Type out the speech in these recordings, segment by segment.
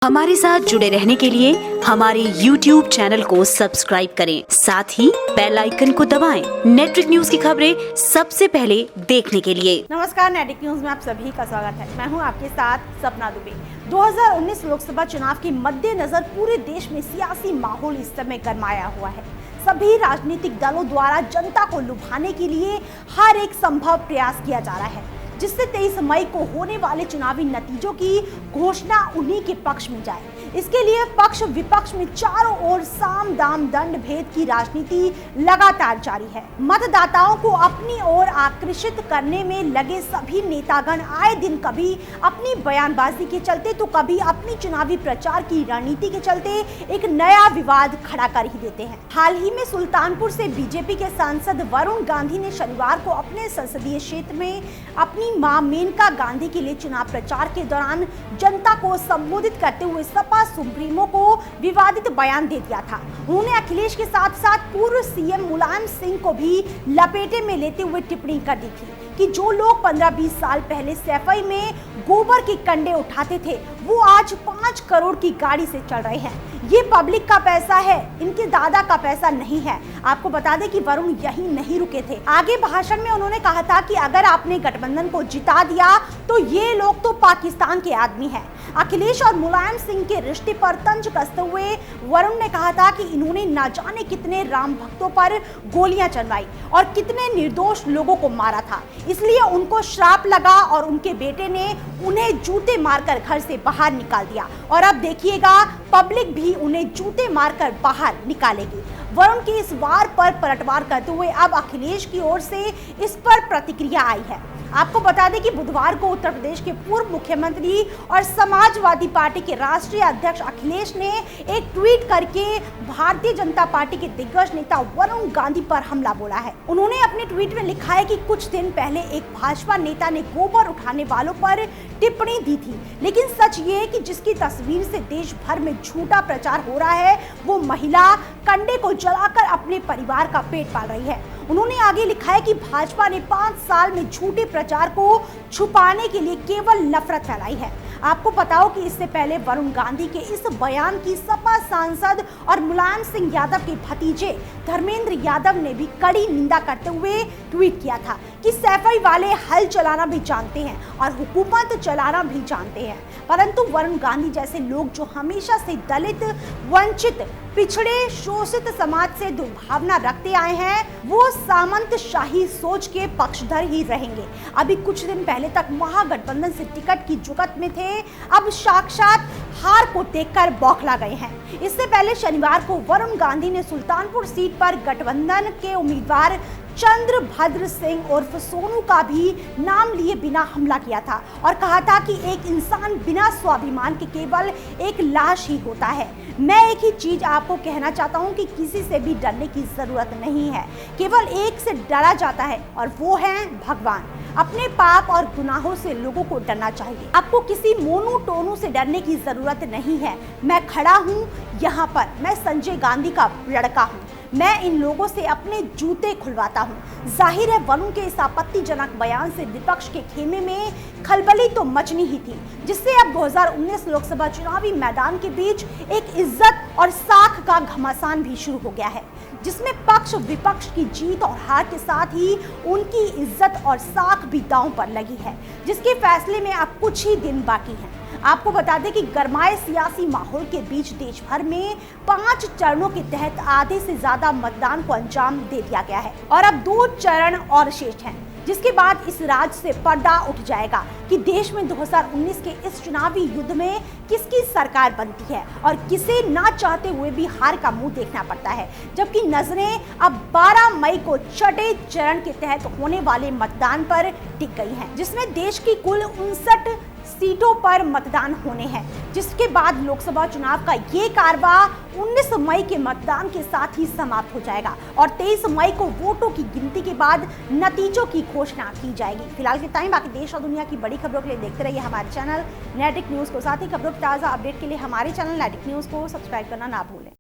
हमारे साथ जुड़े रहने के लिए हमारे YouTube चैनल को सब्सक्राइब करें, साथ ही बेल आइकन को दबाएं। नेटरिक न्यूज की खबरें सबसे पहले देखने के लिए। नमस्कार, नेटरिक न्यूज में आप सभी का स्वागत है। मैं हूं आपके साथ सपना दुबे। 2019 लोकसभा चुनाव के मद्देनजर पूरे देश में सियासी माहौल इस समय गरमाया हुआ है। सभी राजनीतिक दलों द्वारा जनता को लुभाने के लिए हर एक संभव प्रयास किया जा रहा है, जिससे 23 मई को होने वाले चुनावी नतीजों की घोषणा उन्हीं के पक्ष में जाए। इसके लिए पक्ष विपक्ष में चारों ओर साम दाम दंड भेद की राजनीति लगातार जारी है। मतदाताओं को अपनी ओर आकर्षित करने में लगे सभी नेतागण आए दिन कभी अपनी बयानबाजी के चलते तो कभी अपनी चुनावी प्रचार की रणनीति के चलते एक नया विवाद खड़ा कर ही देते हैं। हाल ही में सुल्तानपुर से बीजेपी के सांसद वरुण गांधी ने शनिवार को अपने संसदीय क्षेत्र में अपनी मां मेनका गांधी के लिए चुनाव प्रचार के दौरान जनता को संबोधित करते हुए सपा सुप्रीमो को विवादित बयान दे दिया था। उन्होंने अखिलेश के साथ साथ पूर्व सीएम मुलायम सिंह को भी लपेटे में लेते हुए टिप्पणी कर दी थी कि जो लोग 15-20 साल पहले सफाई में गोबर के कंडे उठाते थे वो आज 5 करोड़ की गाड़ी से चल रहे हैं। ये पब्लिक का पैसा है, इनके दादा का पैसा नहीं है। आपको बता दें कि वरुण यही नहीं रुके थे। आगे भाषण में उन्होंने कहा था कि अगर आपने गठबंधन को जिता दिया तो ये लोग तो पाकिस्तान के आदमी हैं। अखिलेश और मुलायम सिंह के रिश्ते पर तंज कसते हुए वरुण ने कहा था कि इन्होंने ना जाने कितने राम भक्तों पर गोलियां चलवाई और कितने निर्दोष लोगों को मारा था, इसलिए उनको श्राप लगा और उनके बेटे ने उन्हें जूते मारकर घर से बाहर निकाल दिया और अब देखिएगा पब्लिक भी उन्हें जूते मारकर बाहर निकालेगी। वरुण की इस वार पर पलटवार करते हुए अब अखिलेश की ओर से इस पर प्रतिक्रिया आई है। आपको बता दें कि बुधवार को उत्तर प्रदेश के पूर्व मुख्यमंत्री और समाजवादी पार्टी के राष्ट्रीय अध्यक्ष अखिलेश ने एक ट्वीट करके भारतीय जनता पार्टी के दिग्गज नेता वरुण गांधी पर हमला बोला है। उन्होंने अपने ट्वीट में लिखा है कि कुछ दिन पहले एक भाजपा नेता ने गोबर उठाने वालों पर टिप्पणी दी थी, लेकिन सच ये है कि जिसकी तस्वीर से देश भर में झूठा प्रचार हो रहा है वो महिला कंडे को जलाकर अपने परिवार का पेट पाल रही है। उन्होंने आगे लिखा है कि भाजपा ने 5 साल में झूठे प्रचार को छुपाने के लिए केवल नफरत फैलाई है। आपको पता हो कि इससे पहले वरुण गांधी के इस बयान की सपा सांसद और मुलायम सिंह यादव के भतीजे धर्मेंद्र यादव ने भी कड़ी निंदा करते हुए ट्वीट किया था कि सफाई वाले हल चलाना भी जानते हैं और हुकूमत चलाना भी जानते हैं, परंतु वरुण गांधी जैसे लोग जो हमेशा से दलित, वंचित, पिछड़े, शोषित समाज से दुर्भावना रखते आए हैं वो सामंतशाही सोच के पक्षधर ही रहेंगे। अभी कुछ दिन पहले तक महागठबंधन से टिकट की जुगत में थे, अब साक्षात हार को देखकर बौखला गए हैं। इससे पहले शनिवार को वरुण गांधी ने सुल्तानपुर सीट पर गठबंधन के उम्मीदवार चंद्रभद्र सिंह उर्फ सोनू का भी नाम लिए बिना हमला किया था और कहा था कि एक इंसान बिना स्वाभिमान के केवल एक लाश ही होता है। मैं एक ही चीज आपको कहना चाहता हूं कि किसी से भी डरने की जरूरत नहीं है, केवल एक से डरा जाता है और वो है भगवान। अपने पाप और गुनाहों से लोगों को डरना चाहिए। आपको किसी मोनू टोनू से डरने की जरूरत नहीं है। मैं खड़ा हूँ यहाँ पर, मैं संजय गांधी का लड़का हूँ, मैं इन लोगों से अपने जूते खुलवाता हूं। जाहिर है वरुण के इस आपत्तिजनक बयान से विपक्ष के खेमे में खलबली तो मचनी ही थी, जिससे अब 2019 लोकसभा चुनावी मैदान के बीच एक इज्जत और साख का घमासान भी शुरू हो गया है, जिसमें पक्ष विपक्ष की जीत और हार के साथ ही उनकी इज्जत और साख भी दांव पर लगी है, जिसके फैसले में अब कुछ ही दिन बाकी हैं। आपको बता दें कि गरमाए सियासी माहौल के बीच देश भर में 5 चरणों के तहत आधे से ज्यादा मतदान को अंजाम दे दिया गया है और अब 2 चरण और शेष हैं, जिसके बाद इस राज्य से पर्दा उठ जाएगा कि देश में 2019 के इस चुनावी युद्ध में किसकी सरकार बनती है और किसे ना चाहते हुए भी हार का मुंह देखना पड़ता है। जबकि नजरें अब 12 मई को छठे चरण के तहत होने वाले मतदान पर टिक गई हैं, जिसमें देश की कुल 59 सीटों पर मतदान होने हैं, जिसके बाद लोकसभा चुनाव का ये कारवा 19 मई के मतदान के साथ ही समाप्त हो जाएगा और 23 मई को वोटों की गिनती के बाद नतीजों की घोषणा की जाएगी। फिलहाल के टाइम बाकी देश और दुनिया की बड़ी खबरों के लिए देखते रहिए हमारे चैनल नेटरिक न्यूज को। साथ ही खबरों की ताज़ा अपडेट के लिए हमारे चैनल नेटरिक न्यूज को सब्सक्राइब करना ना भूलें।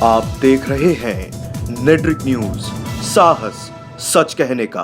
आप देख रहे हैं नेटरिक न्यूज, साहस सच कहने का।